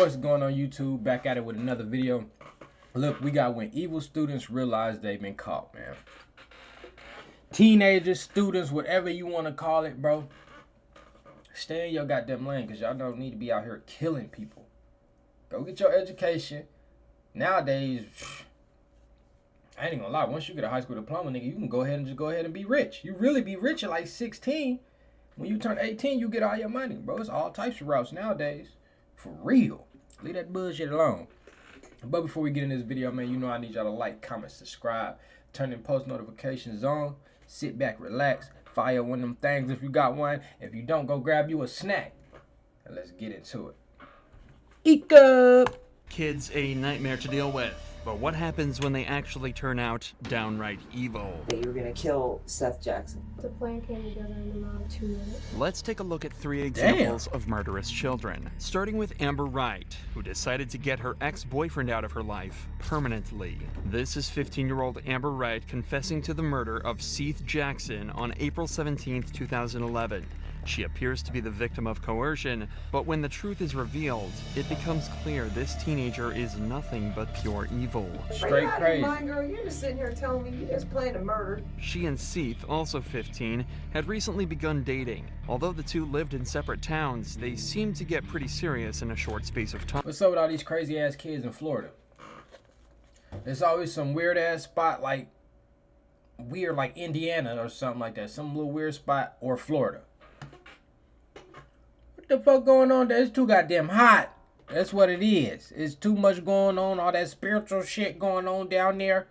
What's going on, YouTube? Back at it with another video. Look, we got when evil students realize they've been caught, man. Teenagers, students, whatever you want to call it, bro. Stay in your goddamn lane, because y'all don't need to be out here killing people. Go get your education. Nowadays, I ain't even gonna lie. Once you get a high school diploma, nigga, you can go ahead and be rich. You really be rich at like 16. When you turn 18, you get all your money, bro. It's all types of routes nowadays. For real. Leave that bullshit alone. But before we get in this video, man, you know I need y'all to like, comment, subscribe, turn in post notifications on, sit back, relax, fire one of them things if you got one. If you don't, go grab you a snack. And let's get into it. Eek up! Kids a nightmare to deal with. But what happens when they actually turn out downright evil? You were gonna kill Seth Jackson. The plan came together in the amount of 2 minutes. Let's take a look at 3 examples of murderous children. Starting with Amber Wright, who decided to get her ex-boyfriend out of her life permanently. This is 15-year-old Amber Wright confessing to the murder of Seth Jackson on April 17, 2011. She appears to be the victim of coercion, but when the truth is revealed, it becomes clear this teenager is nothing but pure evil. Straight crazy. Girl, you're just sitting here telling me you just planned a murder. She and Seth, also 15, had recently begun dating. Although the two lived in separate towns, they seemed to get pretty serious in a short space of time. What's up with all these crazy ass kids in Florida? There's always some weird ass spot like Indiana or something like that. Some little weird spot, or Florida. What the fuck going on there? It's too goddamn hot. That's what it is. It's too much going on. All that spiritual shit going on down there.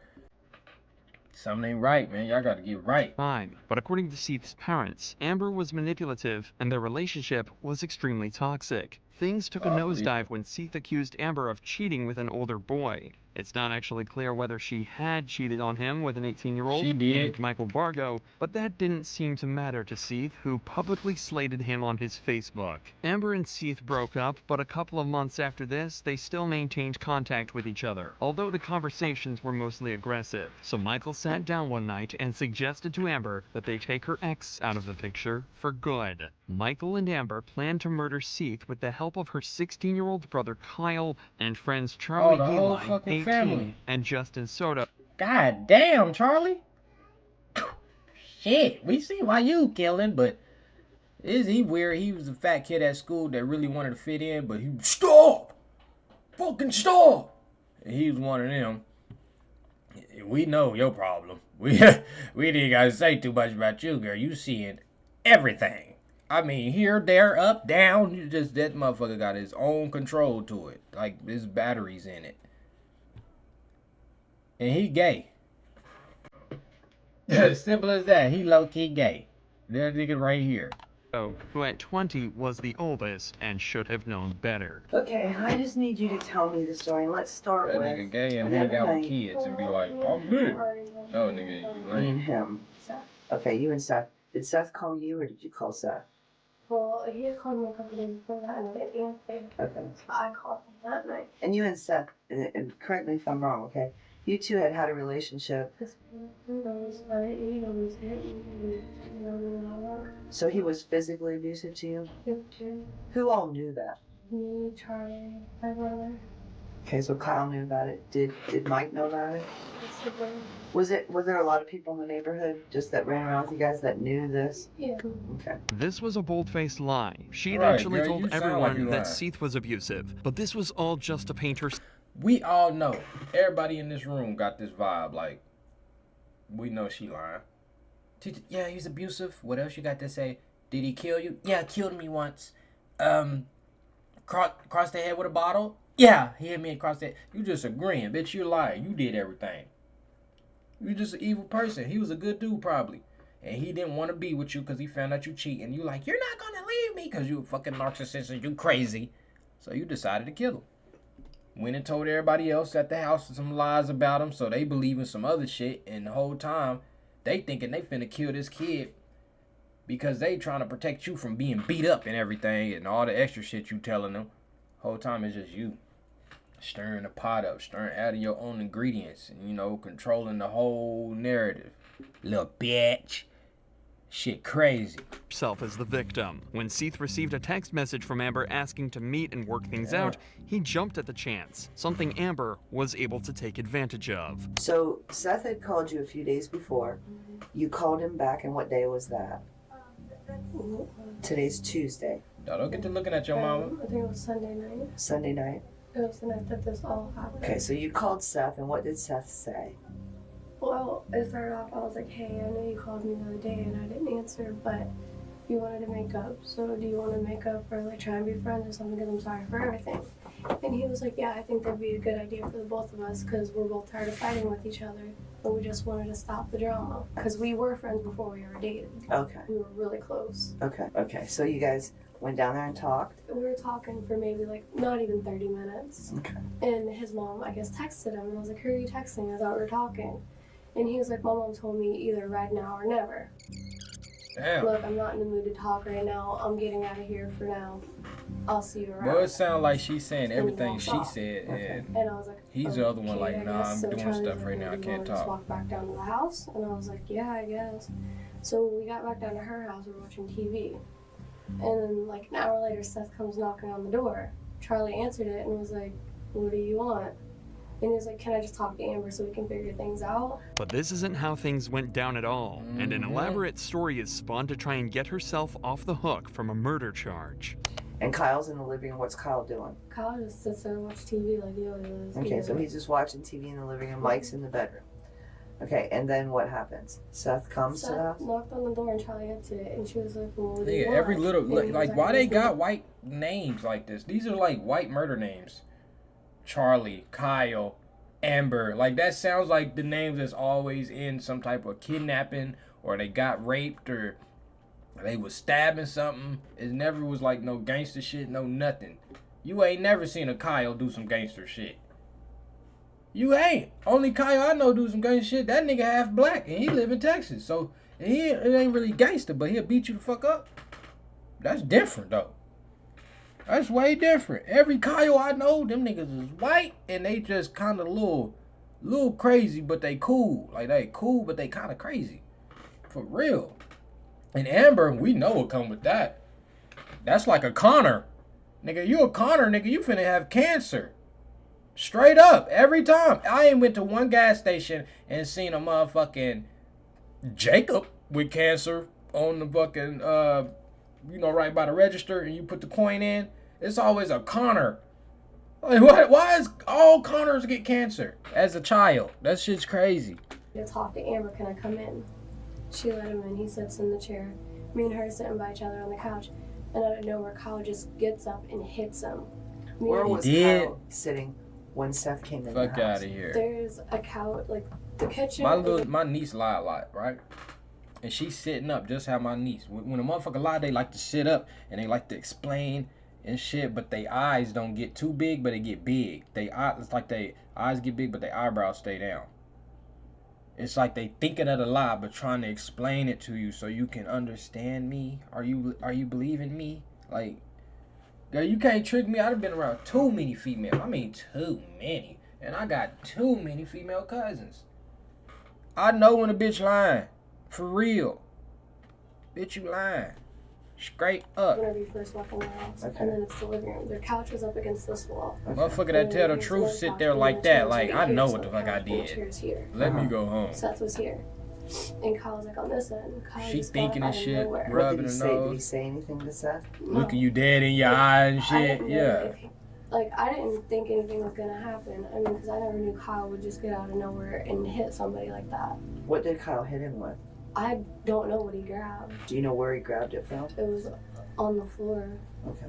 Something ain't right, man. Y'all gotta get right. Fine, but according to Seth's parents, Amber was manipulative and their relationship was extremely toxic. Things took a nosedive when Seth accused Amber of cheating with an older boy. It's not actually clear whether she had cheated on him with an 18-year-old She did. named Michael Bargo, but that didn't seem to matter to Seth, who publicly slated him on his Facebook. Amber and Seth broke up, but a couple of months after this, they still maintained contact with each other, although the conversations were mostly aggressive. So Michael sat down one night and suggested to Amber that they take her ex out of the picture for good. Michael and Amber planned to murder Seth with the help of her 16-year-old brother Kyle and friends Charlie the whole Eli, fucking 18, family. and Justin Soda. God damn, Charlie. Shit, we see why you killing, but is he weird? He was a fat kid at school that really wanted to fit in, but he stop, fucking stop. And he was one of them. We know your problem. We didn't gotta say too much about you, girl. You seeing everything. I mean, here, there, up, down. You just, that motherfucker got his own control to it. Like, there's batteries in it. And he gay. Simple as that. He low-key gay. That nigga right here. Who at 20 was the oldest and should have known better. Okay, I just need you to tell me the story. Let's start That with nigga gay and hang out with kids and be like, I'm good. No, nigga, you me lame. and him. Okay, you and Seth. Did Seth call you or did you call Seth? Well, he had called me a couple days before that, and I didn't answer. Okay. So I called him that night. And you and Seth, and correct me if I'm wrong, okay? You two had a relationship. This knows that he knows it. He knows it. So he was physically abusive to you? Too. Who all knew that? Me, Charlie, my brother, Okay, so Kyle knew about it. Did Mike know about it? his sibling. Was there a lot of people in the neighborhood just that ran around with you guys that knew this? Yeah. Okay. This was a bold-faced lie. She had Right, actually girl, you told sound everyone like you that lying. Seth was abusive, but this was all just to paint her. We all know. Everybody in this room got this vibe. Like, we know she lying. Yeah, he's abusive. What else you got to say? Did he kill you? Yeah, killed me once. Crossed the head with a bottle? Yeah, he hit me across the head. You just agreeing. Bitch, you lying. You did everything. You just an evil person. He was a good dude probably. And he didn't want to be with you because he found out you cheating. You like, you're not going to leave me because you a fucking narcissist and you crazy. So you decided to kill him. Went and told everybody else at the house some lies about him, so they believe in some other shit, and the whole time they thinking they finna kill this kid because they trying to protect you from being beat up and everything and all the extra shit you telling them. Whole time it's just you stirring the pot up, adding your own ingredients, and controlling the whole narrative. Little bitch. Shit crazy. Himself as the victim. When Seth received a text message from Amber asking to meet and work things out, he jumped at the chance, something Amber was able to take advantage of. So Seth had called you a few days before. You called him back, and what day was that? Today's Tuesday. No, don't get to looking at your mama. I think it was Sunday night. Sunday night. It was the night that this all happened. Okay, so you called Seth, and what did Seth say? Well, it started off, I was like, hey, I know you called me the other day and I didn't answer, but you wanted to make up. So do you want to make up or like try and be friends or something, because I'm sorry for everything. And he was like, yeah, I think that'd be a good idea for the both of us, because we're both tired of fighting with each other. But we just wanted to stop the drama, because we were friends before we ever dated. Okay. We were really close. Okay, so you guys went down there and talked? We were talking for maybe like not even 30 minutes. Okay. And his mom, I guess, texted him, and I was like, who are you texting? I thought we were talking. And he was like, my mom told me either right now or never. Damn. Look, I'm not in the mood to talk right now. I'm getting out of here for now. I'll see you around. Well, it sounds like she's saying everything walked she off. said, and And I was like, he's the other one okay, like, I nah, guess. I'm So doing Charlie's stuff like, right now, I "You can't wanna just talk." walk back down to the house? And I was like, yeah, I guess. So we got back down to her house, we were watching TV. And then like an hour later, Seth comes knocking on the door. Charlie answered it and was like, what do you want? And he was like, can I just talk to Amber so we can figure things out? But this isn't how things went down at all, and an elaborate story is spun to try and get herself off the hook from a murder charge. And Kyle's in the living room. What's Kyle doing? Kyle just sits there and watches TV like he always does. Okay, so he's just watching TV in the living room. Mike's in the bedroom. Okay, and then what happens? Seth comes to the house? Seth knocked on the door and Charlie answered it, and she was like, well, what do you Nigga, want? every little, And he was like, why they "Just got white names like this? These are like white murder names. Charlie, Kyle, Amber. Like, that sounds like the names that's always in some type of kidnapping, or they got raped, or they was stabbing something. It never was like no gangster shit, no nothing. You ain't never seen a Kyle do some gangster shit. You ain't. Only Kyle I know do some gangster shit. That nigga half black and he live in Texas. So it ain't really gangster, but he'll beat you the fuck up. That's different though. That's way different. Every Kyle I know, them niggas is white and they just kind of little crazy, but they cool. Like, they cool, but they kind of crazy. For real. And Amber, we know what come with that. That's like a Connor. Nigga, you a Connor, nigga, you finna have cancer. Straight up, every time. I ain't went to one gas station and seen a motherfucking Jacob with cancer on the fucking, right by the register, and you put the coin in. It's always a Connor. Like, what? Why is all Connors get cancer as a child? That shit's crazy. to talk to Amber, can I come in? She let him in. He sits in the chair. Me and her are sitting by each other on the couch, and out of nowhere, Kyle just gets up and hits him. Where was Kyle sitting when Seth came in the house? Fuck out of here. There's a couch, like the kitchen. My niece lie a lot, right? And she's sitting up just how my niece. When a motherfucker lie, they like to sit up and they like to explain and shit, but they eyes don't get too big, but they get big. It's like they eyes get big, but their eyebrows stay down. It's like they thinking of the lie, but trying to explain it to you so you can understand me. Are you believing me? Like, girl, you can't trick me. I've been around too many females. I mean, too many. And I got too many female cousins. I know when a bitch lying. For real. Bitch, you lying. Straight up. Whenever you first walk in the house, and then it's the living room. Their couch was up against this wall. Motherfucker that tell the truth sit there like that. Like, I know what the fuck I did. Let me go home. Seth was here. And Kyle was like on this end. Kyle She thinking and shit, What rubbing did he her say? Did he nose. say anything to Seth? Looking you dead in your eye and shit. Yeah. I didn't think anything was gonna happen. I mean, because I never knew Kyle would just get out of nowhere and hit somebody like that. What did Kyle hit him with? I don't know what he grabbed. Do you know where he grabbed it from? It was on the floor. Okay.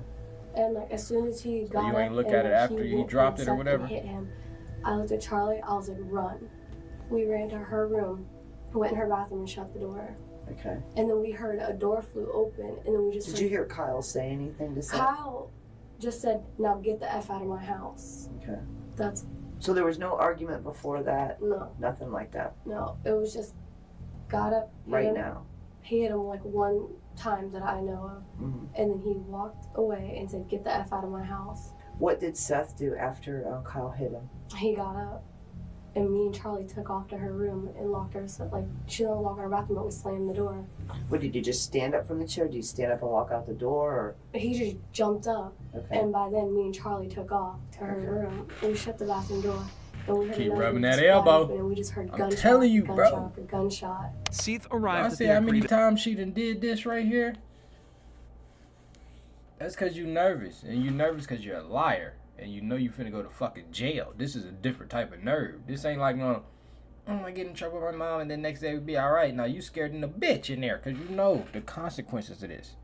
And like as soon as he got you ain't up look and, at it after he he whooped dropped it or Seth and whatever? hit him, I looked at Charlie. I was like, run. We ran to her room, went in her bathroom and shut the door. Okay. And then we heard a door flew open, and then we just. Did you hear Kyle say anything to Seth? Kyle just said, "Now get the F out of my house." Okay. That's. So there was no argument before that? No. Nothing like that? No, it was just got up. Right now? He hit him like one time that I know of, Mm-hmm. and then he walked away and said, "Get the F out of my house." What did Seth do after Kyle hit him? He got up. And me and Charlie took off to her room and locked her. Like, she didn't lock our bathroom, but we slammed the door. What, did you just stand up from the chair? Did you stand up and walk out the door? Or? He just jumped up. Okay. And by then, me and Charlie took off to her room. We shut the bathroom door. And we heard Keep another rubbing that fly elbow. open, and we just heard I'm gunshot, telling you, gunshot bro. after gunshot. Seth I arrived at see the how many agreed times she done did this right here. That's because you nervous. And you nervous because you're a liar. And you know you finna go to fucking jail. This is a different type of nerve. This ain't like, no, I'm gonna get in trouble with my mom and then next day we'll be alright. Now you scared in the bitch in there because you know the consequences of this.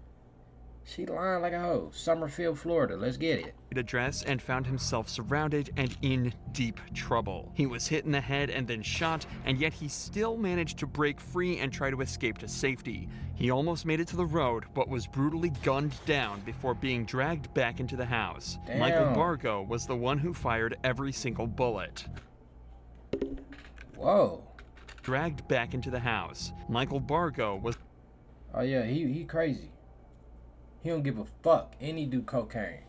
She lying like a hoe. Summerfield, Florida. Let's get it. address and found himself surrounded and in deep trouble. He was hit in the head and then shot, and yet he still managed to break free and try to escape to safety. He almost made it to the road, but was brutally gunned down before being dragged back into the house. Damn. Michael Bargo was the one who fired every single bullet. Whoa. Dragged back into the house. Michael Bargo was... Oh yeah, he crazy. He don't give a fuck. And he do cocaine.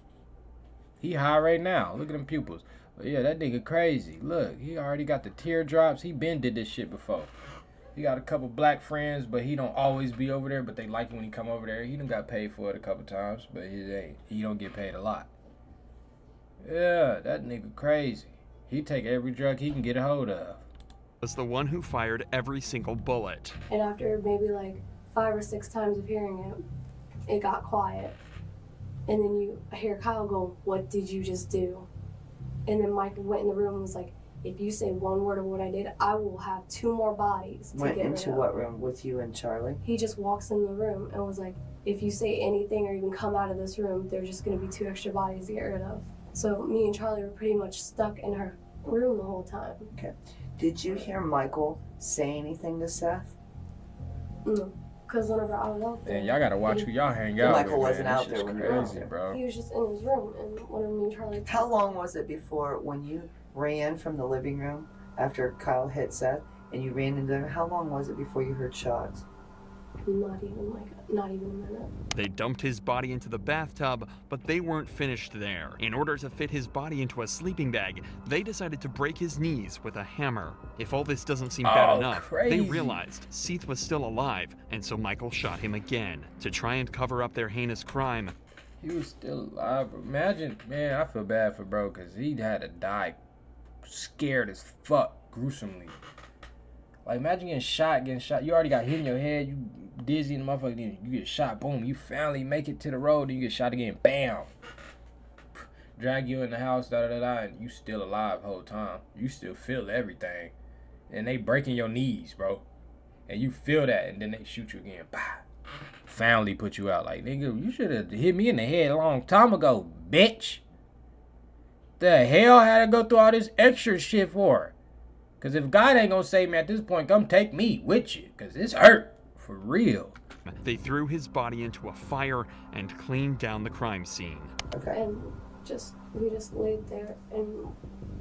He high right now. Look at them pupils. But yeah, that nigga crazy. Look, he already got the teardrops. He been did this shit before. He got a couple black friends, but he don't always be over there. But they like it when he come over there. He done got paid for it a couple times, but he don't get paid a lot. Yeah, that nigga crazy. He take every drug he can get a hold of. Was the one who fired every single bullet. And after maybe like 5 or 6 times of hearing it, it got quiet. And then you hear Kyle go, "What did you just do?" And then Mike went in the room and was like, "If you say one word of what I did, I will have 2 more bodies to Went get rid into of." what room with you and Charlie? He just walks in the room and was like, "If you say anything or even come out of this room, there's just going to be 2 extra bodies to get rid of." So me and Charlie were pretty much stuck in her room the whole time. Okay. Did you hear Michael say anything to Seth? No. Because whenever I was out there, And y'all gotta watch who y'all hang out with. Michael wasn't man. out This there shit's when you were out crazy, there. bro. he was just in his room, and whenever me and Charlie How long was it before when you ran from the living room after Kyle hit Seth and you ran into them? How long was it before you heard shots? not even a minute. They dumped his body into the bathtub, but they weren't finished there. In order to fit his body into a sleeping bag, they decided to break his knees with a hammer. If all this doesn't seem bad enough, they crazy. realized Seth was still alive, and so Michael shot him again. To try and cover up their heinous crime, He was still alive. Imagine, man, I feel bad for bro because he had to die scared as fuck, gruesomely. Like, imagine getting shot. You already got hit in your head. You dizzy and motherfucker. Then you get shot. Boom. You finally make it to the road. Then you get shot again. Bam. Drag you in the house. Da da da da. And you still alive the whole time. You still feel everything. And they breaking your knees, bro. And you feel that. And then they shoot you again. Bah. Finally put you out. Like, nigga, you should have hit me in the head a long time ago, bitch. The hell had to go through all this extra shit for? Because if God ain't gonna save me at this point, come take me with you. Because it's hurt. For real. they threw his body into a fire and cleaned down the crime scene. Okay. And we just laid there, and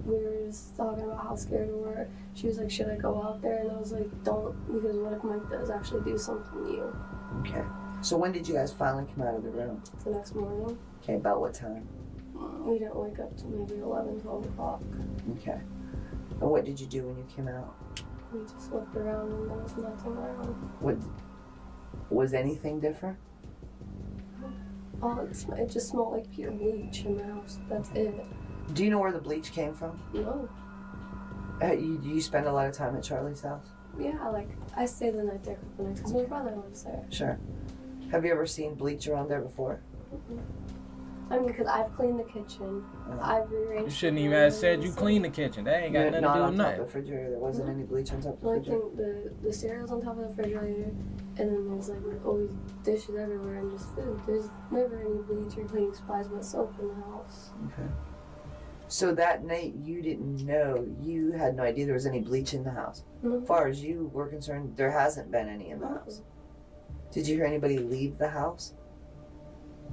we were just talking about how scared we were. She was like, "Should I go out there?" And I was like, "Don't, because what if Mike does actually do something to you?" Okay. So when did you guys finally come out of the room? The next morning, Okay, about what time? we didn't wake up till maybe 11, 12 o'clock. Okay. And what did you do when you came out? We just looked around and there was nothing around. What was anything different? It just smelled like pure bleach in the house. That's it. Do you know where the bleach came from? No. You spend a lot of time at Charlie's house? Yeah, like, I stayed the night there a couple nights because my brother lives there. Sure. Have you ever seen bleach around there before? I mean, because I've cleaned the kitchen. I've rearranged. You shouldn't even have said you cleaned the kitchen. That ain't got nothing to Not do on with top of nothing. the refrigerator. There wasn't any bleach on top of The the only refrigerator. thing, the cereal's on top of the refrigerator, and then there's like always dishes everywhere and just food. There's never any bleach or cleaning supplies but soap in the house. Okay. So that night you didn't know, you had no idea there was any bleach in the house. Mhm. As far as you were concerned, there hasn't been any in the house. Did you hear anybody leave the house?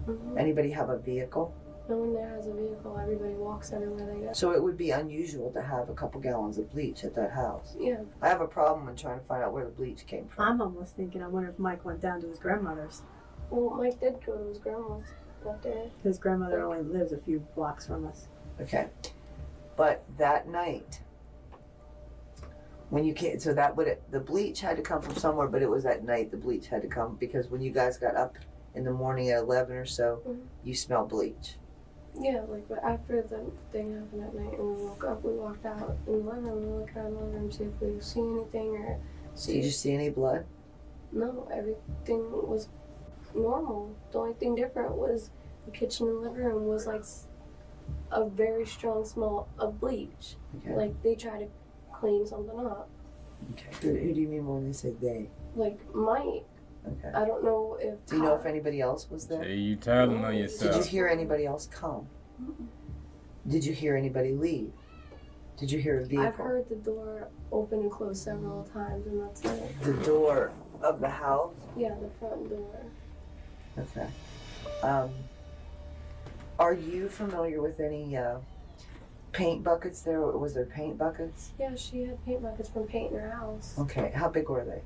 Mhm. Anybody have a vehicle? No one there has a vehicle. Everybody walks everywhere they go. So it would be unusual to have a couple gallons of bleach at that house. Yeah. I have a problem in trying to find out where the bleach came from. I'm almost thinking, I wonder if Mike went down to his grandmother's. Well, Mike did go to his grandma's that day. His grandmother only lives a few blocks from us. Okay. But that night, When you came, so that would the bleach had to come from somewhere, but it was at night the bleach had to come because when you guys got up in the morning at 11 or so, you smelled bleach. Yeah, like, but after the thing happened at night and we woke up, we walked out in the living room, we looked around the living room to see if we see anything or see. Did you see any blood? No, everything was normal. The only thing different was the kitchen and living room was like a very strong smell of bleach. Okay. Like they tried to clean something up. Okay. Who do you mean when they say they? Like Mike. Okay. I don't know if. Do you know if anybody else was there? Say you telling on Did yourself. you hear anybody else come? Did you hear anybody leave? Did you hear a vehicle? I've heard the door open and close several times, and that's it. The door of the house? Yeah, the front door. Okay. Are you familiar with any paint buckets there? Was there paint buckets? Yeah, she had paint buckets from painting her house. Okay. How big were they?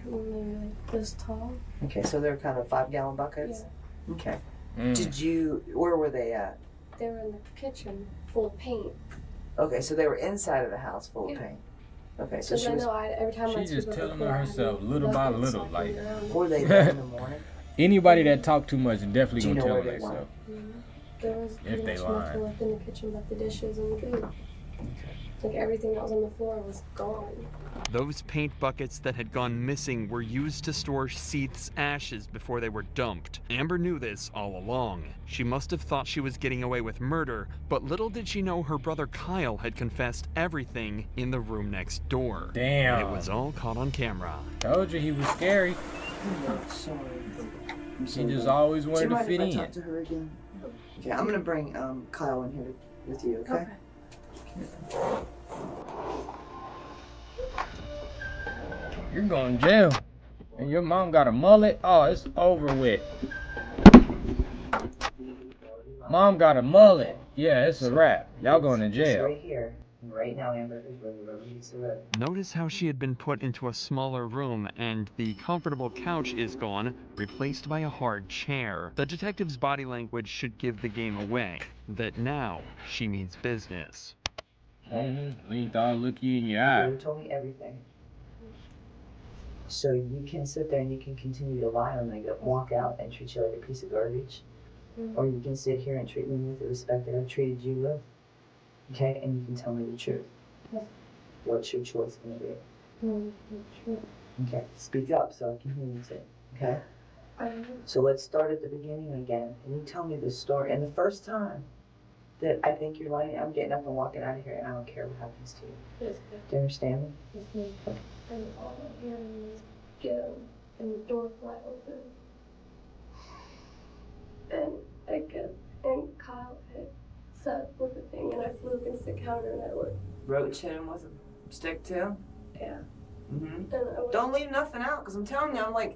And they were like this tall. Okay, so they're kind of 5-gallon buckets? Yeah. Okay. Mm. Where were they at? They were in the kitchen full of paint. Okay, so they were inside of the house full of paint. Okay, so she I was. know every time I She just sweep up telling the on floor, I herself had little by buckets little, sliding like. around. Were they there in the morning? Anybody that talk too much definitely Do you gonna know tell where on they themselves. There was If pretty they much lying. nothing left in the kitchen but the dishes and the food. Like everything that was on the floor was gone. Those paint buckets that had gone missing were used to store Seath's ashes before they were dumped. Amber knew this all along. She must have thought she was getting away with murder, but little did she know her brother Kyle had confessed everything in the room next door. Damn. It was all caught on camera. Told you he was scary. Sorry. She just always Do you wanted to mind fit if I in. talk to her again? Okay, I'm gonna bring Kyle in here with you, okay? You're going to jail. And your mom got a mullet? Oh, it's over with. Mom got a mullet. Yeah, it's a wrap. Y'all going to It's jail. right here. Right now, Amber is where the rubber meets the road. Notice how she had been put into a smaller room and the comfortable couch is gone, replaced by a hard chair. The detective's body language should give the game away, that now she means business. We thought I'd look you in your eye. You told me everything. So you can sit there and you can continue to lie on me, walk out and treat you like a piece of garbage. Or you can sit here and treat me with the respect that I've treated you with. Okay? And you can tell me the truth. What's your choice going to be? Okay, speak up so I can hear you say it. Okay? So let's start at the beginning again. And you tell me the story. And the first time that I think you're lying, I'm getting up and walking out of here and I don't care what happens to you. Do you understand me? And all I hear was go and the door fly open. And I get, and Kyle hit Seth with the thing, and I flew against the counter, and I looked. Roach hit him with a stick too? Yeah. Mm-hmm. And I was, Don't leave nothing out, because I'm telling you, I'm like,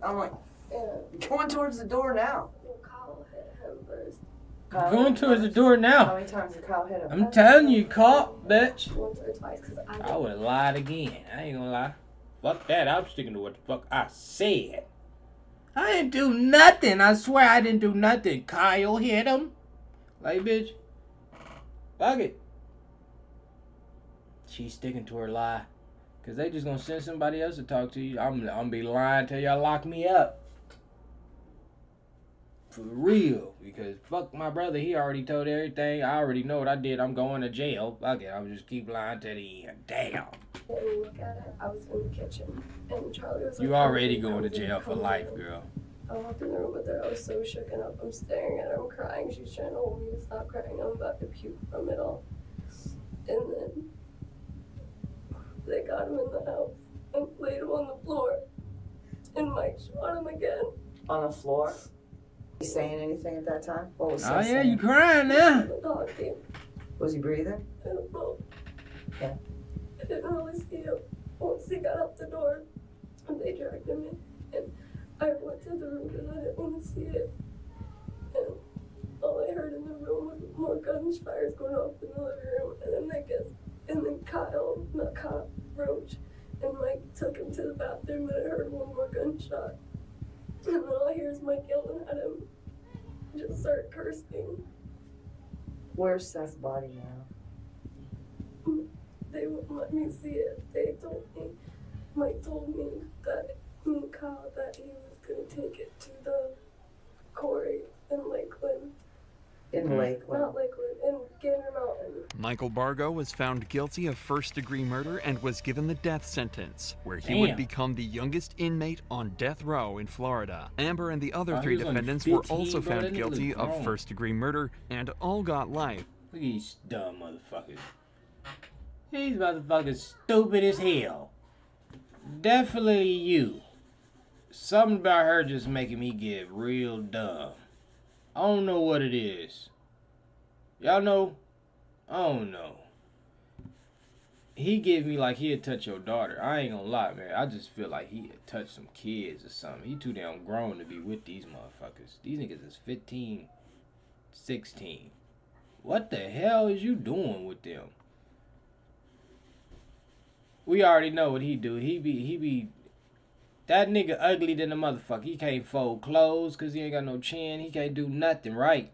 yeah. going towards the door now. And Kyle hit him first. Going towards the door now. How many times did Kyle hit him? I'm telling you, caught, bitch. Once or twice, because I would have lied again. I ain't gonna lie. Fuck that. I'm sticking to what the fuck I said. I didn't do nothing. I swear I didn't do nothing. Kyle hit him. Like, bitch. Fuck it. She's sticking to her lie. Because they just gonna send somebody else to talk to you. I'm gonna be lying till y'all lock me up. For real. Because fuck my brother. He already told everything. I already know what I did. I'm going to jail. Fuck it. I'm just keep lying to the end. Damn. when we look at it, I was in the kitchen, and Charlie was like, You already going to jail for life, girl. I walked in the room with her, I was so shooken up, I'm staring at her, I'm crying, she's trying to hold me to stop crying, I'm about to puke from it all. And then, they got him in the house, and laid him on the floor, and Mike shot him again. On the floor? Was he saying anything at that time? What was Oh he yeah, saying? you crying now. Talking. Was he breathing? I don't know. Yeah. I didn't really see him. Once he got out the door, and they dragged him in, and I went to the room because I didn't want to see it. And all I heard in the room was more gunshots going off in the living room, and then Kyle, Roach, and Mike took him to the bathroom, and I heard one more gunshot. And then all I hear is Mike yelling at him, just start cursing. Where's Seth's body now? they wouldn't let me see it. They told me, Mike told me that me and Kyle, that he was gonna take it to the quarry in Lakeland. In Lakeland. Not Lakeland, in Gander Mountain. Michael Bargo was found guilty of first-degree murder and was given the death sentence, where he would become the youngest inmate on death row in Florida. Amber and the other 3 defendants were also found guilty of first-degree murder and all got life. Look at these dumb motherfuckers. These motherfuckers stupid as hell. Definitely you. Something about her just making me get real dumb. I don't know what it is. Y'all know? I don't know. He give me like he'd touch your daughter. I ain't gonna lie, man. I just feel like he'd touch some kids or something. He too damn grown to be with these motherfuckers. These niggas is 15, 16. What the hell is you doing with them? We already know what he do. He be that nigga ugly than a motherfucker. He can't fold clothes because he ain't got no chin. He can't do nothing right.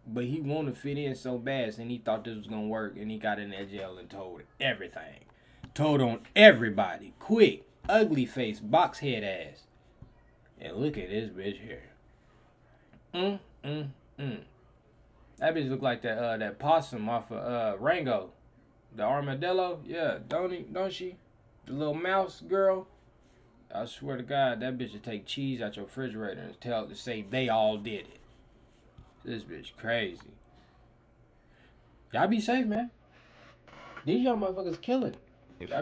But he want to fit in so bad, and he thought this was going to work, and he got in that jail and told everything. Told on everybody. Quick. Ugly face. Box head ass. And look at this bitch here. That bitch look like that possum off of Rango. The armadillo. Yeah, don't she? The little mouse girl. I swear to God, that bitch will take cheese out your refrigerator and tell it to say they all did it. This bitch crazy. Y'all be safe, man. These young motherfuckers killing.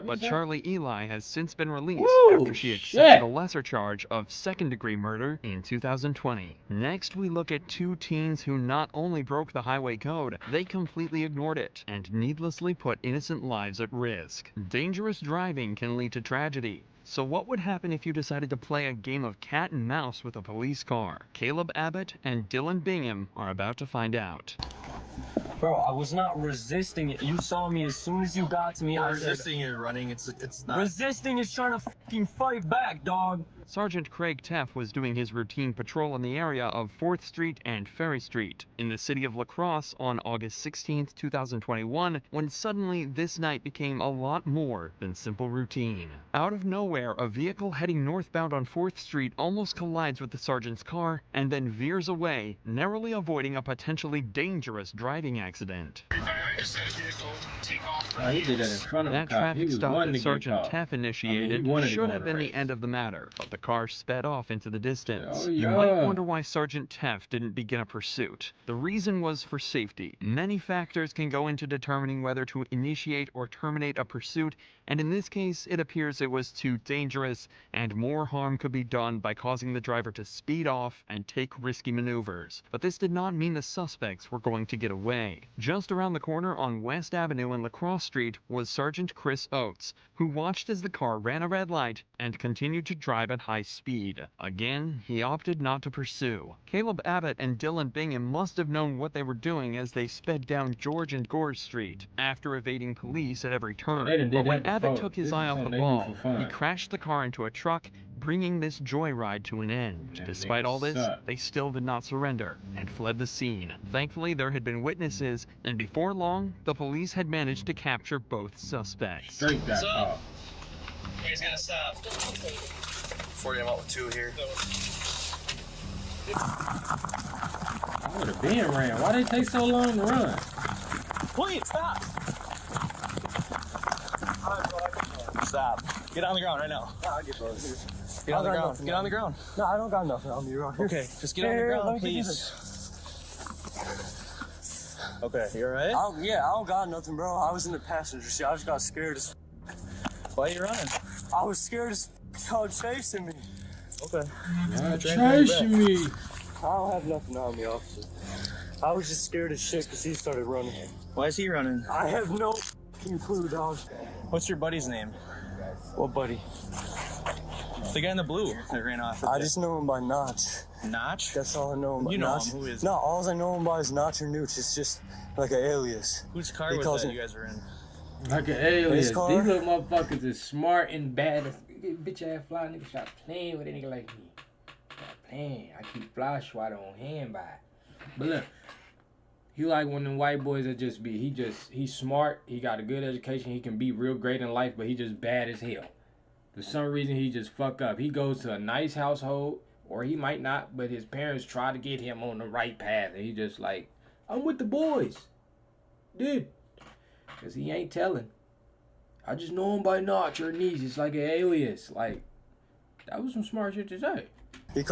But Charlie Eli has since been released after she accepted shit. a lesser charge of second-degree murder in 2020. Next, we look at 2 teens who not only broke the highway code, they completely ignored it and needlessly put innocent lives at risk. Dangerous driving can lead to tragedy. So what would happen if you decided to play a game of cat and mouse with a police car? Caleb Abbott and Dylan Bingham are about to find out. Bro, I was not resisting it. You saw me as soon as you got to me. I said, resisting it running. It's not. resisting is trying to fucking fight back, dog. Sergeant Craig Teff was doing his routine patrol in the area of 4th Street and Ferry Street in the city of La Crosse on August 16, 2021, when suddenly this night became a lot more than simple routine. Out of nowhere, a vehicle heading northbound on 4th Street almost collides with the sergeant's car and then veers away, narrowly avoiding a potentially dangerous driving accident. He did that in front of That a cop. traffic stop that Sergeant Teff Teff initiated should have been the end of the matter, but the car sped off into the distance. Oh, You yeah. might wonder why Sergeant Teff didn't begin a pursuit. The reason was for safety. Many factors can go into determining whether to initiate or terminate a pursuit, and in this case, it appears it was too dangerous, and more harm could be done by causing the driver to speed off and take risky maneuvers. But this did not mean the suspects were going to get away. Just around the corner on West Avenue and La Crosse Street was Sergeant Chris Oates, who watched as the car ran a red light and continued to drive at high speed. Again, he opted not to pursue. Caleb Abbott and Dylan Bingham must have known what they were doing as they sped down George and Gorge Street after evading police at every turn. But when Abbott took his eye off the ball, he crashed the car into a truck, bringing this joyride to an end. Despite all this, they still did not surrender and fled the scene. Thankfully, there had been witnesses, and before long, the police had managed to capture both suspects. Straight back off. You guys gotta stop. 40, I'm out with 2 here. I would have been ran. Why they take so long to run? Please, stop. Stop. Get on the ground right now. Get on the ground. Get on the ground. No, I don't got nothing on me wrong. Okay, just get on the ground, please. Okay, you alright? Yeah, I don't got nothing, bro. I was in the passenger seat. I just got scared as Why are you running? I was scared as y'all chasing me. Okay. You're chasing me. I don't have nothing on me, officer. I was just scared as shit because he started running. Why is he running? I have no fucking clue, dog. What's your buddy's name? What buddy? The guy in the blue that ran off. I just know him by Notch. Notch? That's all I know him by. You know Notch. him. Who is No, all I know him by is Notch or Nooch. It's just like an alias. Whose car He was calls that him- you guys were in? Like an alien. His These car? little motherfuckers is smart and bad. Bitch ass fly nigga stop playing with a nigga like me. Stop playing. I keep fly swatter on hand by. But look, He like one of them white boys that just be, he's smart, he got a good education, he can be real great in life, but he just bad as hell. For some reason, he just fuck up. He goes to a nice household, or he might not, but his parents try to get him on the right path, and he just like, I'm with the boys. Dude. Because he ain't telling. I just know him by Notch or Knees. It's like an alias. Like, that was some smart shit to say. He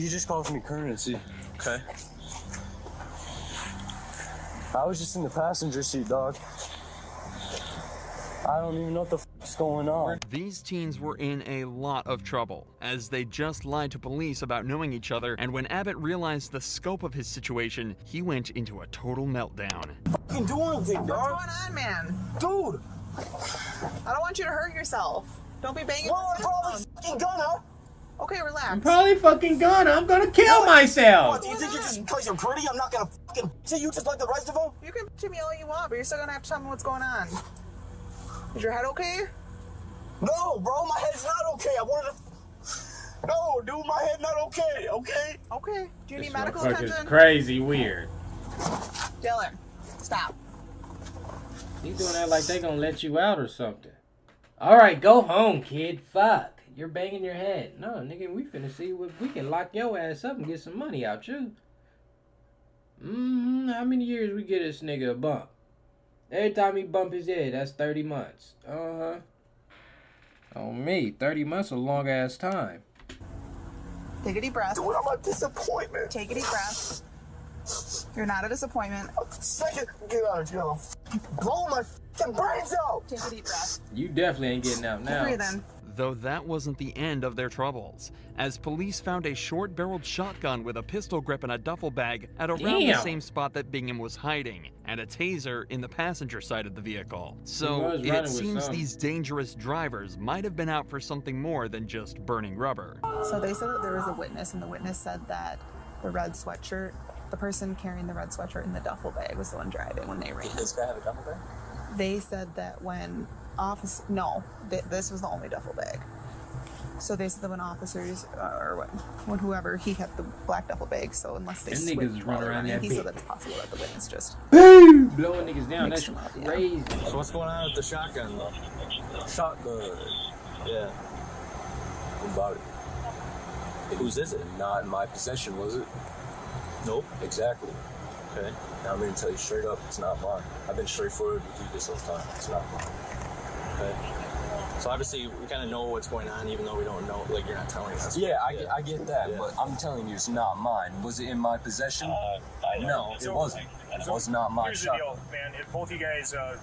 just calls me currency. Okay. I was just in the passenger seat, dog. I don't even know what the f***'s going on. These teens were in a lot of trouble, as they just lied to police about knowing each other, and when Abbott realized the scope of his situation, he went into a total meltdown. Fucking do anything, dog. What's going on, man? Dude! I don't want you to hurt yourself. Don't be banging. Well, I'm probably fucking gonna. Okay, relax. I'm probably fucking gonna. I'm gonna kill myself. What, do you think you're just because you're pretty, I'm not gonna fucking see you just like the rest of them? You can bitch me all you want, but you're still gonna have to tell me what's going on. Is your head okay? No, bro, my head's not okay. I wanted to... No, dude, my head not okay, okay? Okay. Do you need This medical motherfucker's attention? crazy weird. Dylan, stop. He's doing that like they gonna let you out or something. Alright, go home, kid. Fuck. You're banging your head. No, nigga, we finna see what we can lock your ass up and get some money out you. How many years we get this nigga a bump? Every time he bump his head, that's 30 months. On me, 30 months a long ass time. Take a deep breath. Dude, I'm a disappointment. Take a deep breath. You're not a disappointment. Second, get out of jail. Blow my fucking brains out. Take a deep breath. You definitely ain't getting out now. Breathe in. Though that wasn't the end of their troubles, as police found a short-barreled shotgun with a pistol grip in a duffel bag at around the Damn. same spot that Bingham was hiding, and a taser in the passenger side of the vehicle. So was running it with seems some. these dangerous drivers might have been out for something more than just burning rubber. So they said that there was a witness, and the witness said that the red sweatshirt, the person carrying the red sweatshirt in the duffel bag was the one driving when they ran. Did this guy have a duffel bag? They said that when this was the only duffel bag. So they said that when officers, when whoever, he had the black duffel bag, so unless they Them switched niggas run while around running, that he said bitch. that it's possible that the witness just... Blowing niggas down. Mixed That's them up, yeah. crazy. So what's going on with the shotgun, though? Shotgun. Yeah. Who bought it? Whose is it? Not in my possession, was it? Nope. Exactly. Okay. Now I'm gonna tell you straight up, it's not mine. I've been straightforward with you this whole time. It's not mine. Okay. So obviously we kind of know what's going on, even though we don't know. Like, you're not telling us. Yeah, I get that, Yeah. but I'm telling you, it's not mine. Was it in my possession? No, it wasn't. It was not my Here's the shotgun. deal, man. If both you guys are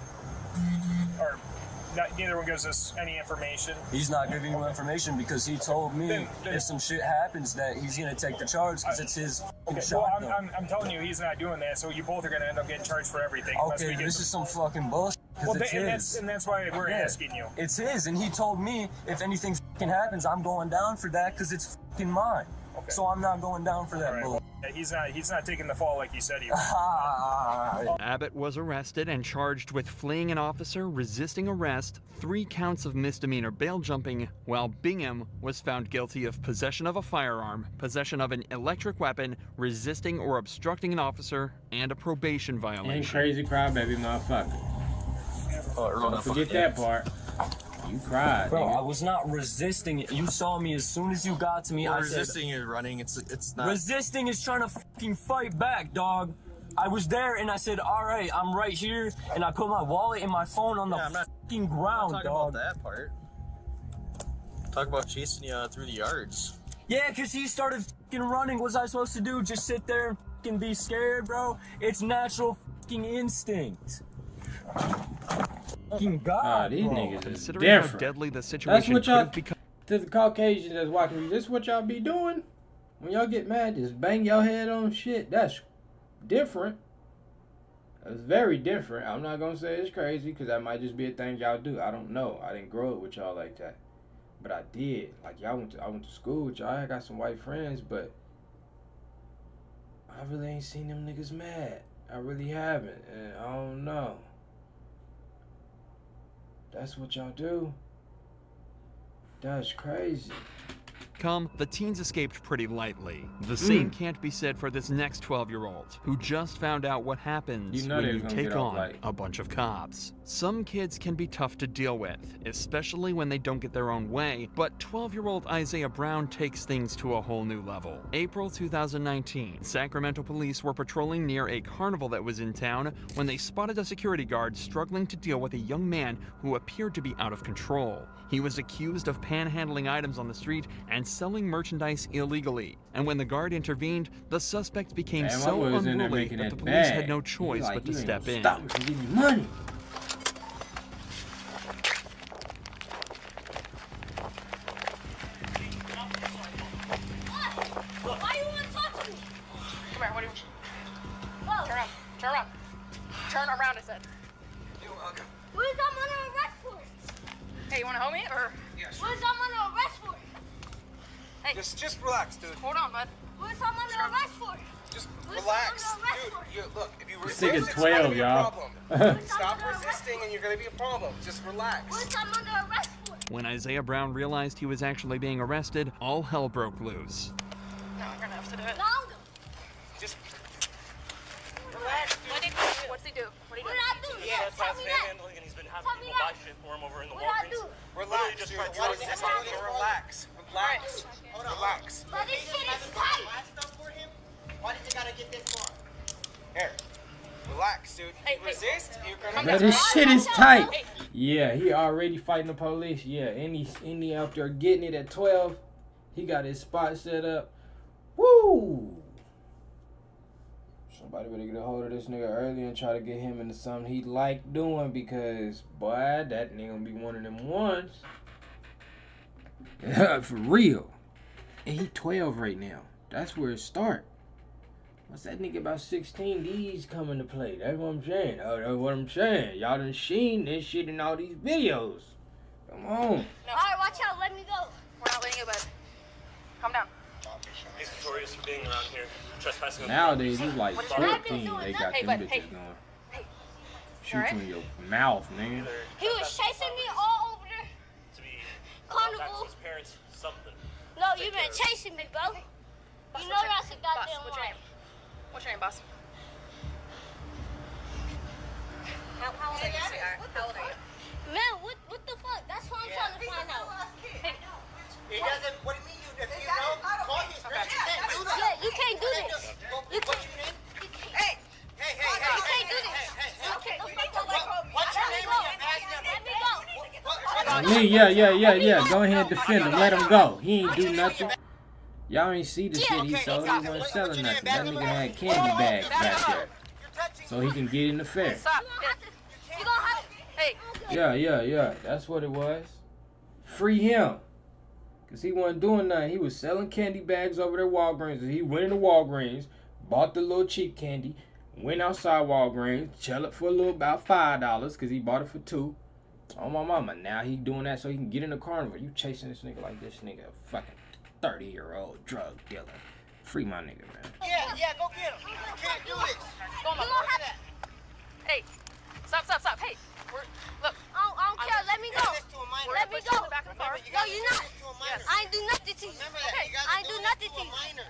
neither one gives us any information. He's not giving you information because he told me Then- if some shit happens that he's gonna take the charge because it's his Okay, shotgun. well, I'm telling you, he's not doing that. So you both are gonna end up getting charged for everything. unless we Okay, get this is some fucking bullshit. Well, Because it's and his. that's why we're Yeah. asking you. It's his, and he told me if anything fucking happens, I'm going down for that because it's fucking mine. Okay. So I'm not going down for that All right. bullshit. Yeah, he's not taking the fall like he said he was. Abbott was arrested and charged with fleeing an officer, resisting arrest, 3 counts of misdemeanor bail jumping, while Bingham was found guilty of possession of a firearm, possession of an electric weapon, resisting or obstructing an officer, and a probation Ain't violation. crazy crybaby motherfucker. Don't forget that part. You cried, Bro, I nigga. was not resisting it. You saw me as soon as you got to me. I said, Resisting is running. It's not. resisting is trying to fucking fight back, dog. I was there and I said, all right, I'm right here, and I put my wallet and my phone on the Yeah, I'm not- fucking ground, Talk dog. about that part. Talk about chasing you through the yards. Yeah, because he started fucking running. What was I supposed to do? Just sit there and fucking be scared, bro? It's natural fucking instinct. Fucking God, These bro. niggas is Considering how different. deadly the That's situation what could y'all, have become. to the Caucasians that's watching me, this is what y'all be doing? When y'all get mad, just bang your head on shit. That's different. That's very different. I'm not gonna say it's crazy, because that might just be a thing y'all do. I don't know. I didn't grow up with y'all like that. But I did. Like, I went to school with y'all. I got some white friends, but I really ain't seen them niggas mad. I really haven't. And I don't know. That's what y'all do. That's crazy. outcome, the teens escaped pretty lightly. The same can't be said for this next 12-year-old, who just found out what happens when you take on a bunch of cops. Some kids can be tough to deal with, especially when they don't get their own way, but 12-year-old Isaiah Brown takes things to a whole new level. April 2019, Sacramento police were patrolling near a carnival that was in town when they spotted a security guard struggling to deal with a young man who appeared to be out of control. He was accused of panhandling items on the street and selling merchandise illegally. And when the guard intervened, the suspect became so unruly that the police had no choice but to step in. Stop me from getting money. Why you want to talk to me? Come here, what do you... Whoa. Turn around, turn around. Turn around, I said. What is I'm under arrest for? Hey, you want to hold me, or...? Yes. What is I'm under arrest for? Hey. Just relax, dude. Hold on, bud. What is I'm under arrest for? Just relax. Dude, look, if you resist, This nigga's it's 12, gonna be a y'all. problem. Stop resisting and you're gonna be a problem. Just relax. What is I'm under arrest for? When Isaiah Brown realized he was actually being arrested, all hell broke loose. No, I'm gonna have to do it. No. Just relax, dude. What's he do? What What did I do? He has past panhandling and he's been having people buy shit for him over in the What did I Walgreens. do? relax. Just Dude. try to Why tell does him this to have to relax? Relax. Relax. But this shit is tight. Why did you gotta get this far? Here. Relax, dude. Hey, resist, you're gonna Bro, this shit is tight. Yeah, he already fighting the police. Yeah, and he out there getting it at 12. He got his spot set up. Woo! Somebody better get a hold of this nigga early and try to get him into something he like doing, because boy, that nigga gonna be one of them ones. For real. And he 12 right now. That's where it start. Once that nigga about 16, these come into play. That's what I'm saying. Oh, that's what I'm saying. Y'all done seen this shit in all these videos. Come on. Alright, watch out. Let me go. We're not letting you, bud. Calm down. He's notorious for being around here, trespassing on Nowadays, he's like What have I been 14. doing? They got Hey, them bud, bitches hey. going. Hey. Shoot you in your mouth, nigga. He was chasing me all over the to be carnival. back to his parents, something. No, you been chasing me, bro. You know that's a goddamn What's your lie. name? What's your name, boss? How old are you, sweetheart? How old are you? Man, what the fuck? That's what I'm trying to find out. Hey. He doesn't. What do you mean? If you know, call his parents. You can't do that. Yeah, you can't do this. You What's can't. your name? Hey, hey, hey, You hey, can't do hey, this. hey, hey. Okay, What's your name and your badge number? Let me go. Yeah. Go ahead, defend him. Let him go. He ain't do nothing. Y'all ain't see the shit he sold. He wasn't selling nothing. That nigga had candy bags back there, so he can get in the fair. Stop. You gonna have to. Hey. Yeah. That's what it was. Free him. Because he wasn't doing nothing. He was selling candy bags over there at Walgreens. He went into Walgreens, bought the little cheap candy, went outside Walgreens, sell it for a little about $5 because he bought it for $2. Oh, my mama. Now he doing that so he can get in the carnival. You chasing this nigga like this nigga a fucking 30-year-old drug dealer. Free my nigga, man. Yeah, go get him. You can't do this. Go on, Hey. Stop. Hey. Look. I don't care. Let me go. Let me go. Back in the car. No, you're not. Yes. I ain't do nothing to you. Remember that. You guys I are ain't do doing nothing this to to a you. minor.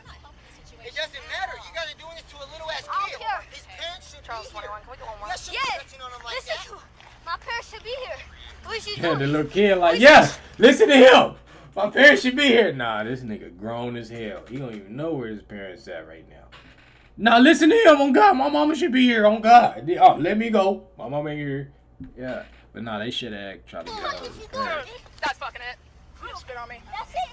It doesn't matter. You guys are doing this to a little ass I don't kid. care. His parents should Charles, be here. 21. Can we go on one? You shouldn't Yeah. be touching on him like Listen that. to my parents should be here. What you Yeah, the doing? little kid like, yeah, listen to him. My parents should be here. Nah, this nigga grown as hell. He don't even know where his parents at right now. Nah, listen to him. On God, my mama should be here. On God. Oh, let me go. My mama ain't here. Yeah. But nah, they should have tried to get out of his parents. That's fucking it. You just spit on me. That's it.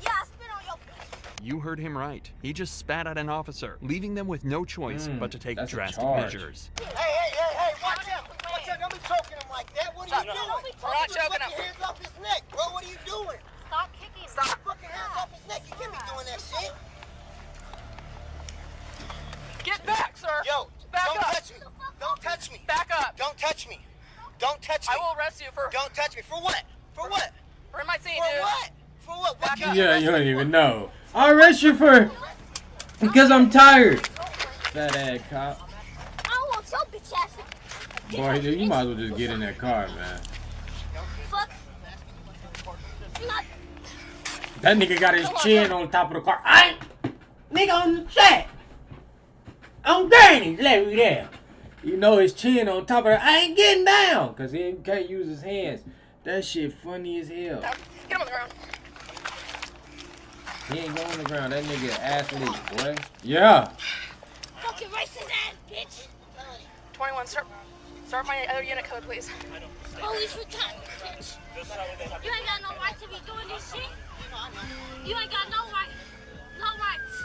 Yeah, I spit on your face. You heard him right. He just spat at an officer, leaving them with no choice but to take that's a drastic charge. measures. Hey, watch him. Watch him. Don't be choking him like that. What are you doing? We're not choking him. Put your hands off his neck, bro. What are you doing? Stop kicking. Stop. Put your hands off his neck. You can't be doing that shit. Get back, sir. Yo, Back don't up. touch me. Don't touch me. Back up. Don't touch me. Don't touch me. I will arrest you for Don't touch me. For what? For what? in my scene, For dude. what? For what? What Back up. Yeah, you don't even know. I arrest you for because I'm tired. Fat ass cop. I don't want your bitch ass. Boy, you might as well just get in that car, man. Fuck. Not. That nigga got his chin on top of the car. I ain't nigga on the track. I'm Granny, let me there. You know his chin on top of it. I ain't getting down. Cause he can't use his hands. That shit funny as hell. Get him on the ground. He ain't going on the ground. That nigga athlete, boy. Yeah. Fucking racist ass bitch. 21, start my other unit code, please. Police retarded, bitch. You ain't got no right to be doing this shit. You ain't got no right. No rights.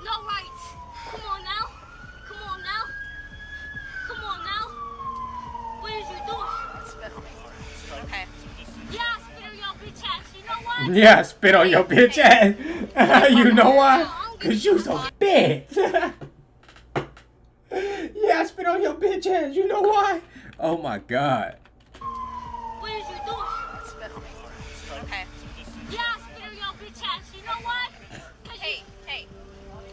No rights. Come on now. Come on now. Come on now. What is you doing? Spit on me. Okay. Yeah, I spit on your bitch ass. You know what? Yeah, spit on your bitch ass. You know why? Cause you so bitch. Yeah, I spit on your bitch ass. You know why? Oh my god. What is you doing? Spit on me. Okay. Yeah, I spit on your bitch ass. You know why? Hey.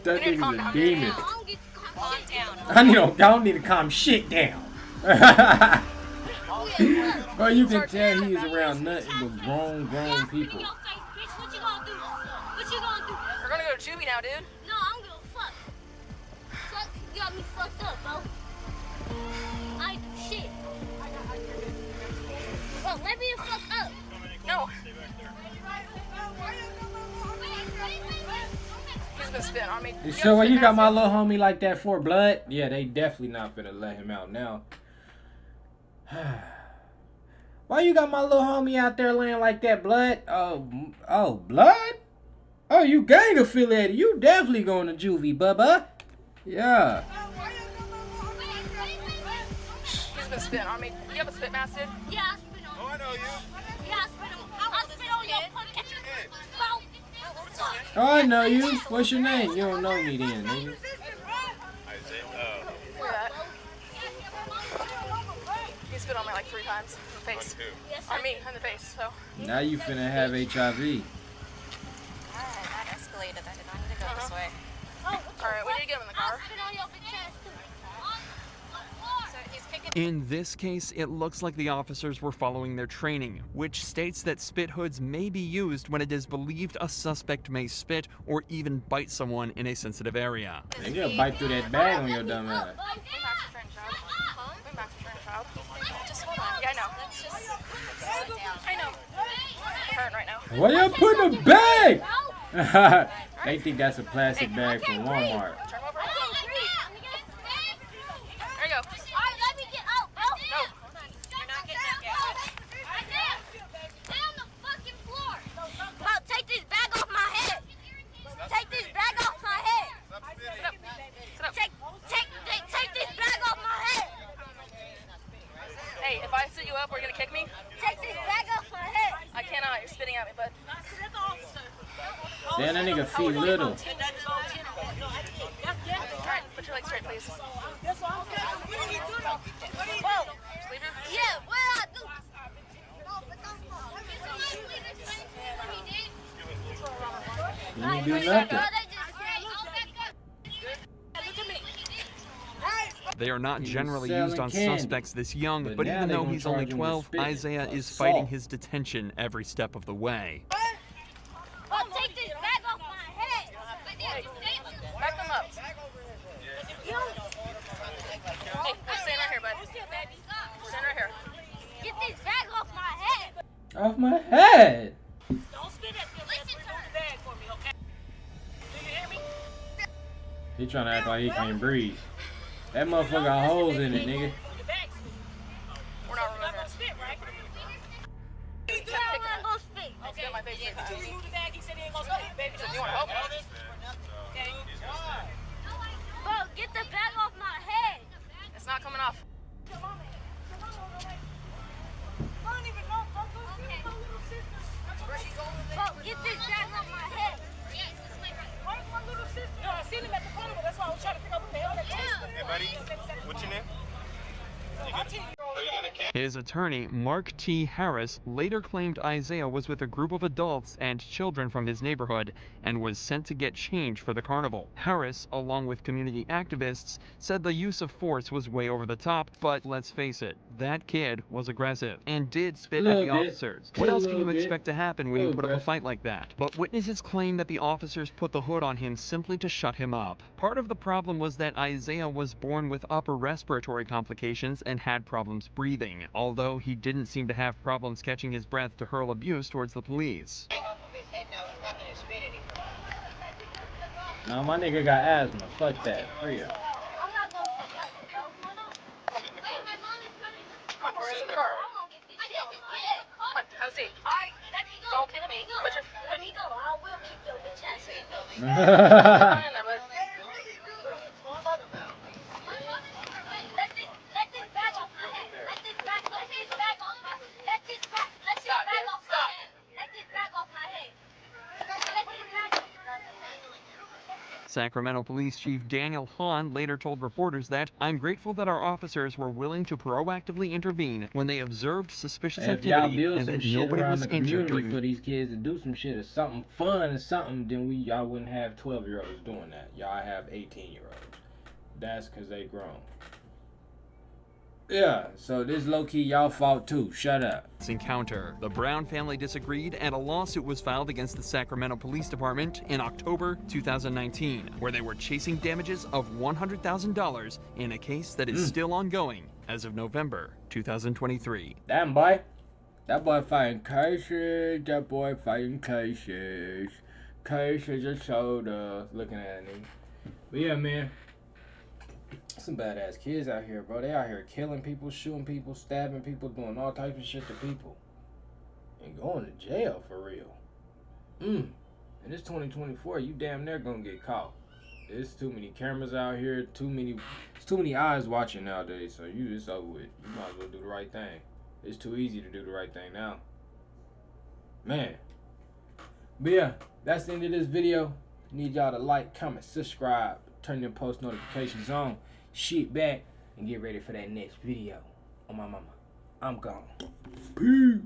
That nigga's a demon. Calm down. I don't need to calm shit down. Bro, you can tell he's around nothing but grown people. What you gonna do? What you gonna do? We're gonna go to juvie now, dude. No, I'm gonna fuck. Fuck, you got me fucked up, bro. I ain't do shit. Bro, let me the fuck up. No. He's gonna spit on me. You sure what you got my little homie like that for, blood? Yeah, they definitely not finna let him out now. Why you got my little homie out there laying like that, blood? Oh, blood? Oh, you gang affiliated. You definitely going to juvie, bubba. Yeah. He's gonna spit on me. You have a spit mask, dude? Yeah, I spit on you. Oh, I know you. Yeah, I spit on your fucking mouth. Oh, I know you. What's your name? You don't know me then, nigga. Look at that. He spit on me like 3 times in the face. On me, in the face, so. Now you finna have HIV. That escalated. I did not need to go this way. Alright, we need to get him in the car. In this case, it looks like the officers were following their training, which states that spit hoods may be used when it is believed a suspect may spit or even bite someone in a sensitive area. They gonna bite through that bag on your dumb ass. Just hold on. Yeah, I know. Let's just slow it down. I know. I'm hurting right now. Why y'all putting a bag? They think that's a plastic bag from Walmart. Turn over. There you go. Alright, let me get out, bro. No. You're not getting up yet. Stay on the fucking floor. Bro, take this bag off my head. Take this bag off my head. Sit up. Take this bag off my head. Hey, if I sit you up, are you gonna kick me? Take this bag off my head. I cannot. You're spitting at me, bud. Damn, that nigga feet little. Alright, put your legs straight, please. Whoa. Just leave your... Yeah, what I do? You ain't do nothing. They are not He was generally selling used on candy. suspects this young, But but now even they though gonna he's only charge him with 12, spitting. Isaiah is Assault. fighting his detention every step of the way. Bro, take this bag off my head. Back them up. Hey, stand right here, bud. Stand right here. Get this bag off my head. Off my head. Don't spit at them. Listen to the bag for me, okay? Do you hear me? He trying to act like he can't breathe. That motherfucker got holes in it, nigga. We're not removing it. Spit, right? Keep Yeah, I'm not gonna spit. I'll spit in my face. Did you remove the bag? He said he ain't gonna spit. Baby, Do you want help? okay. Bro, get the bag off my head. It's not coming off. Bro, get this bag off my head. No, I seen him at the carnival. That's why I was trying to figure out what the hell that was. Hey, buddy, what's your name? My 10-year-old His attorney, Mark T. Harris, later claimed Isaiah was with a group of adults and children from his neighborhood and was sent to get change for the carnival. Harris, along with community activists, said the use of force was way over the top, but let's face it, that kid was aggressive and did spit at the officers. What else can you expect to happen when you put up a fight like that? But witnesses claim that the officers put the hood on him simply to shut him up. Part of the problem was that Isaiah was born with upper respiratory complications and had problems breathing, although he didn't seem to have problems catching his breath to hurl abuse towards the police. No, my nigga got asthma. Fuck that. For real. Sacramento Police Chief Daniel Hahn later told reporters that, "I'm grateful that our officers were willing to proactively intervene when they observed suspicious If y'all activity build and some that shit nobody around was the injured community during for these kids to do some shit or something fun or something, then y'all wouldn't have 12-year-olds doing that. Y'all have 18-year-olds. That's because they grown. Yeah, so this low-key y'all fault too. Shut up. encounter. The Brown family disagreed, and a lawsuit was filed against the Sacramento Police Department in October 2019, where they were chasing damages of $100,000 in a case that is still ongoing as of November 2023. Damn, boy. That boy fighting cases. That boy fighting cases. Cases are soda. Looking at me. But yeah, man. Some badass kids out here, bro. They out here killing people, shooting people, stabbing people, doing all types of shit to people. And going to jail for real. And it's 2024. You damn near gonna get caught. There's too many cameras out here. It's too many eyes watching nowadays. So you just over with. You might as well do the right thing. It's too easy to do the right thing now. Man. But yeah, that's the end of this video. Need y'all to like, comment, subscribe, turn your post notifications on, shit back, and get ready for that next video. On my mama. I'm gone. Peace.